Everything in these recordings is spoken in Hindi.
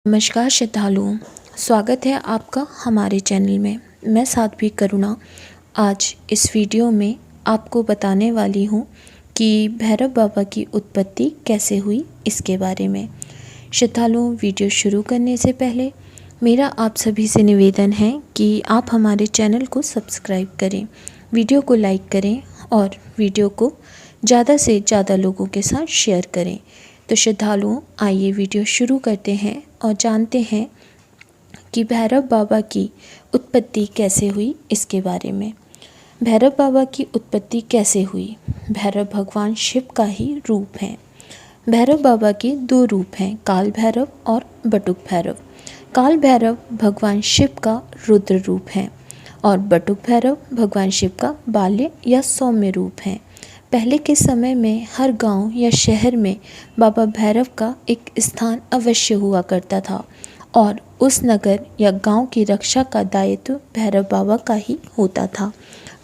नमस्कार श्रद्धालुओं, स्वागत है आपका हमारे चैनल में। मैं साध्वी करुणा आज इस वीडियो में आपको बताने वाली हूँ कि भैरव बाबा की उत्पत्ति कैसे हुई इसके बारे में। श्रद्धालुओं, वीडियो शुरू करने से पहले मेरा आप सभी से निवेदन है कि आप हमारे चैनल को सब्सक्राइब करें, वीडियो को लाइक करें और वीडियो को ज़्यादा से ज़्यादा लोगों के साथ शेयर करें। तो श्रद्धालुओं, आइए वीडियो शुरू करते हैं और जानते हैं कि भैरव बाबा की उत्पत्ति कैसे हुई इसके बारे में। भैरव बाबा की उत्पत्ति कैसे हुई? भैरव भगवान शिव का ही रूप है। भैरव बाबा के दो रूप हैं, काल भैरव और बटुक भैरव। काल भैरव भगवान शिव का रुद्र रूप है और बटुक भैरव भगवान शिव का बाल्य या सौम्य रूप है। पहले के समय में हर गांव या शहर में बाबा भैरव का एक स्थान अवश्य हुआ करता था और उस नगर या गांव की रक्षा का दायित्व भैरव बाबा का ही होता था।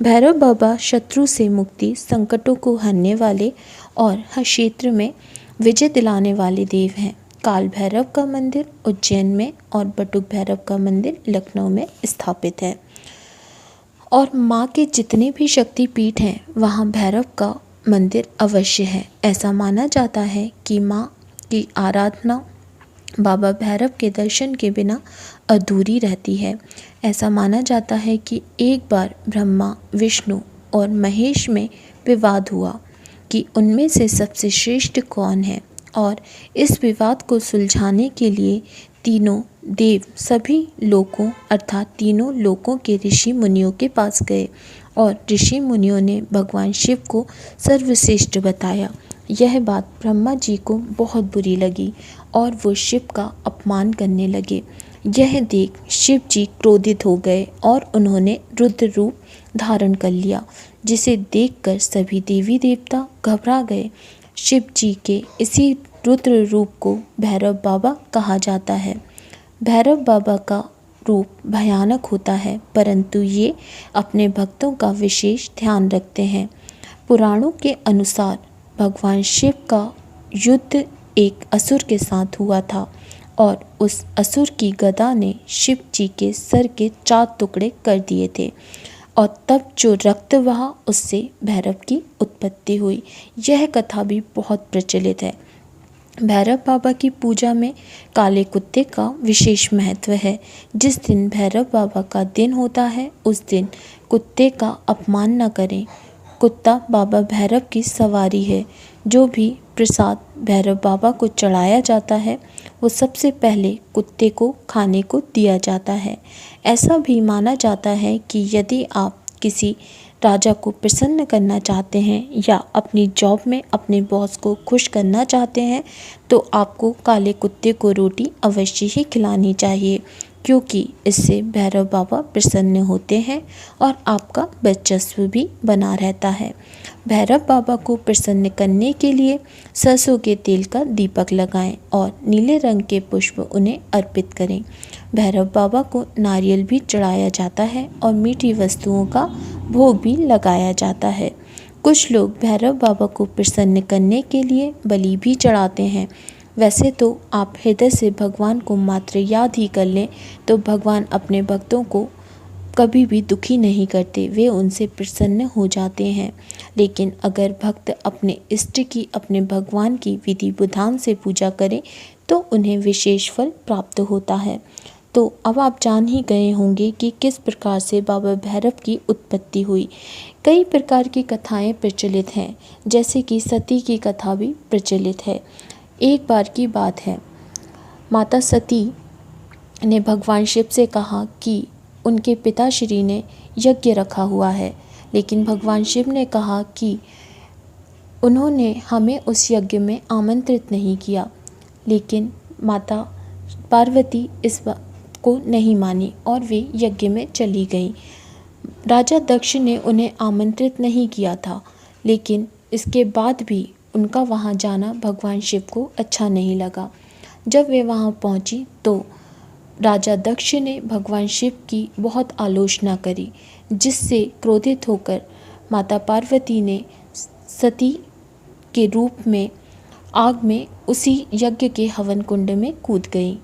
भैरव बाबा शत्रु से मुक्ति, संकटों को हरने वाले और हर क्षेत्र में विजय दिलाने वाले देव हैं। काल भैरव का मंदिर उज्जैन में और बटुक भैरव का मंदिर लखनऊ में स्थापित है। और माँ के जितने भी शक्तिपीठ हैं वहाँ भैरव का मंदिर अवश्य है। ऐसा माना जाता है कि माँ की आराधना बाबा भैरव के दर्शन के बिना अधूरी रहती है। ऐसा माना जाता है कि एक बार ब्रह्मा, विष्णु और महेश में विवाद हुआ कि उनमें से सबसे श्रेष्ठ कौन है, और इस विवाद को सुलझाने के लिए तीनों देव सभी लोकों अर्थात तीनों लोकों के ऋषि मुनियों के पास गए और ऋषि मुनियों ने भगवान शिव को सर्वश्रेष्ठ बताया। यह बात ब्रह्मा जी को बहुत बुरी लगी और वो शिव का अपमान करने लगे। यह देख शिव जी क्रोधित हो गए और उन्होंने रुद्र रूप धारण कर लिया, जिसे देखकर सभी देवी देवता घबरा गए। शिव जी के इसी रुद्र रूप को भैरव बाबा कहा जाता है। भैरव बाबा का रूप भयानक होता है, परंतु ये अपने भक्तों का विशेष ध्यान रखते हैं। पुराणों के अनुसार भगवान शिव का युद्ध एक असुर के साथ हुआ था और उस असुर की गदा ने शिव जी के सर के 4 टुकड़े कर दिए थे और तब जो रक्त बहा उससे भैरव की उत्पत्ति हुई। यह कथा भी बहुत प्रचलित है। भैरव बाबा की पूजा में काले कुत्ते का विशेष महत्व है। जिस दिन भैरव बाबा का दिन होता है उस दिन कुत्ते का अपमान न करें। कुत्ता बाबा भैरव की सवारी है। जो भी प्रसाद भैरव बाबा को चढ़ाया जाता है वो सबसे पहले कुत्ते को खाने को दिया जाता है। ऐसा भी माना जाता है कि यदि आप किसी राजा को प्रसन्न करना चाहते हैं या अपनी जॉब में अपने बॉस को खुश करना चाहते हैं तो आपको काले कुत्ते को रोटी अवश्य ही खिलानी चाहिए, क्योंकि इससे भैरव बाबा प्रसन्न होते हैं और आपका वर्चस्व भी बना रहता है। भैरव बाबा को प्रसन्न करने के लिए सरसों के तेल का दीपक लगाएं और नीले रंग के पुष्प उन्हें अर्पित करें। भैरव बाबा को नारियल भी चढ़ाया जाता है और मीठी वस्तुओं का भोग भी लगाया जाता है। कुछ लोग भैरव बाबा को प्रसन्न करने के लिए बलि भी चढ़ाते हैं। वैसे तो आप हृदय से भगवान को मात्र याद ही कर लें तो भगवान अपने भक्तों को कभी भी दुखी नहीं करते, वे उनसे प्रसन्न हो जाते हैं। लेकिन अगर भक्त अपने इष्ट की, अपने भगवान की विधि विधान से पूजा करें तो उन्हें विशेष फल प्राप्त होता है। तो अब आप जान ही गए होंगे कि किस प्रकार से बाबा भैरव की उत्पत्ति हुई। कई प्रकार की कथाएं प्रचलित हैं, जैसे कि सती की कथा भी प्रचलित है। एक बार की बात है, माता सती ने भगवान शिव से कहा कि उनके पिताश्री ने यज्ञ रखा हुआ है, लेकिन भगवान शिव ने कहा कि उन्होंने हमें उस यज्ञ में आमंत्रित नहीं किया। लेकिन माता पार्वती इस बात को नहीं मानी और वे यज्ञ में चली गईं। राजा दक्ष ने उन्हें आमंत्रित नहीं किया था, लेकिन इसके बाद भी उनका वहाँ जाना भगवान शिव को अच्छा नहीं लगा। जब वे वहाँ पहुँची तो राजा दक्ष ने भगवान शिव की बहुत आलोचना करी, जिससे क्रोधित होकर माता पार्वती ने सती के रूप में आग में उसी यज्ञ के हवन कुंड में कूद गई।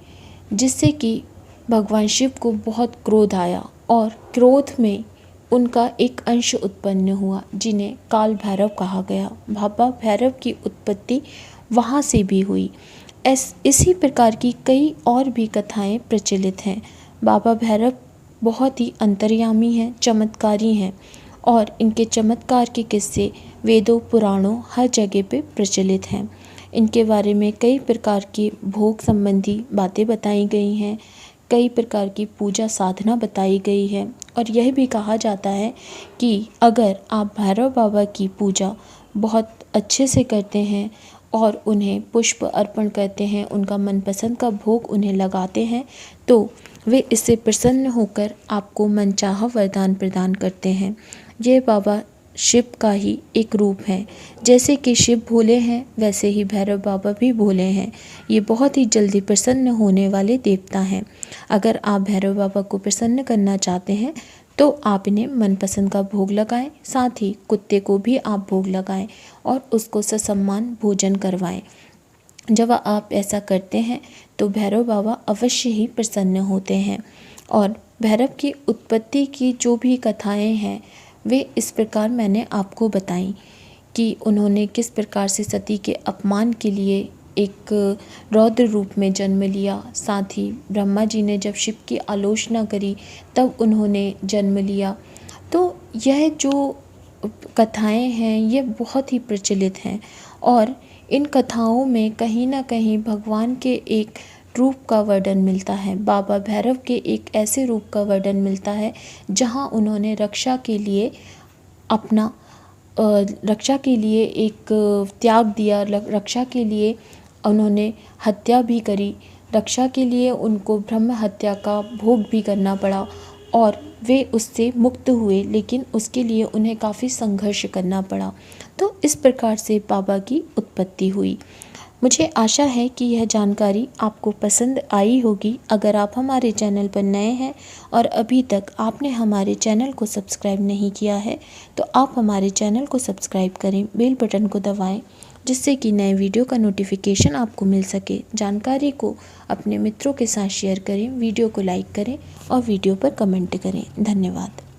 जिससे कि भगवान शिव को बहुत क्रोध आया और क्रोध में उनका एक अंश उत्पन्न हुआ जिन्हें काल भैरव कहा गया। बाबा भैरव की उत्पत्ति वहाँ से भी हुई। इसी प्रकार की कई और भी कथाएं प्रचलित हैं। बाबा भैरव बहुत ही अंतर्यामी हैं, चमत्कारी हैं और इनके चमत्कार के किस्से वेदों, पुराणों हर जगह पे प्रचलित हैं। इनके बारे में कई प्रकार की भोग संबंधी बातें बताई गई हैं, कई प्रकार की पूजा साधना बताई गई है और यह भी कहा जाता है कि अगर आप भैरव बाबा की पूजा बहुत अच्छे से करते हैं और उन्हें पुष्प अर्पण करते हैं, उनका मनपसंद का भोग उन्हें लगाते हैं, तो वे इससे प्रसन्न होकर आपको मनचाहा वरदान प्रदान करते हैं। ये बाबा शिव का ही एक रूप है। जैसे कि शिव भोले हैं, वैसे ही भैरव बाबा भी भोले हैं। ये बहुत ही जल्दी प्रसन्न होने वाले देवता हैं। अगर आप भैरव बाबा को प्रसन्न करना चाहते हैं तो आप इन्हें मनपसंद का भोग लगाएं, साथ ही कुत्ते को भी आप भोग लगाएं और उसको ससम्मान भोजन करवाएं। जब आप ऐसा करते हैं तो भैरव बाबा अवश्य ही प्रसन्न होते हैं। और भैरव की उत्पत्ति की जो भी कथाएं हैं वे इस प्रकार मैंने आपको बताई कि उन्होंने किस प्रकार से सती के अपमान के लिए एक रौद्र रूप में जन्म लिया। साथ ही ब्रह्मा जी ने जब शिव की आलोचना करी तब उन्होंने जन्म लिया। तो यह जो कथाएं हैं ये बहुत ही प्रचलित हैं और इन कथाओं में कहीं ना कहीं भगवान के एक रूप का वर्णन मिलता है। बाबा भैरव के एक ऐसे रूप का वर्णन मिलता है जहां उन्होंने रक्षा के लिए एक त्याग दिया, रक्षा के लिए उन्होंने हत्या भी करी, रक्षा के लिए उनको ब्रह्म हत्या का भोग भी करना पड़ा और वे उससे मुक्त हुए, लेकिन उसके लिए उन्हें काफ़ी संघर्ष करना पड़ा। तो इस प्रकार से बाबा की उत्पत्ति हुई। मुझे आशा है कि यह जानकारी आपको पसंद आई होगी। अगर आप हमारे चैनल पर नए हैं और अभी तक आपने हमारे चैनल को सब्सक्राइब नहीं किया है तो आप हमारे चैनल को सब्सक्राइब करें, बेल बटन को दबाएं जिससे कि नए वीडियो का नोटिफिकेशन आपको मिल सके। जानकारी को अपने मित्रों के साथ शेयर करें, वीडियो को लाइक करें और वीडियो पर कमेंट करें। धन्यवाद।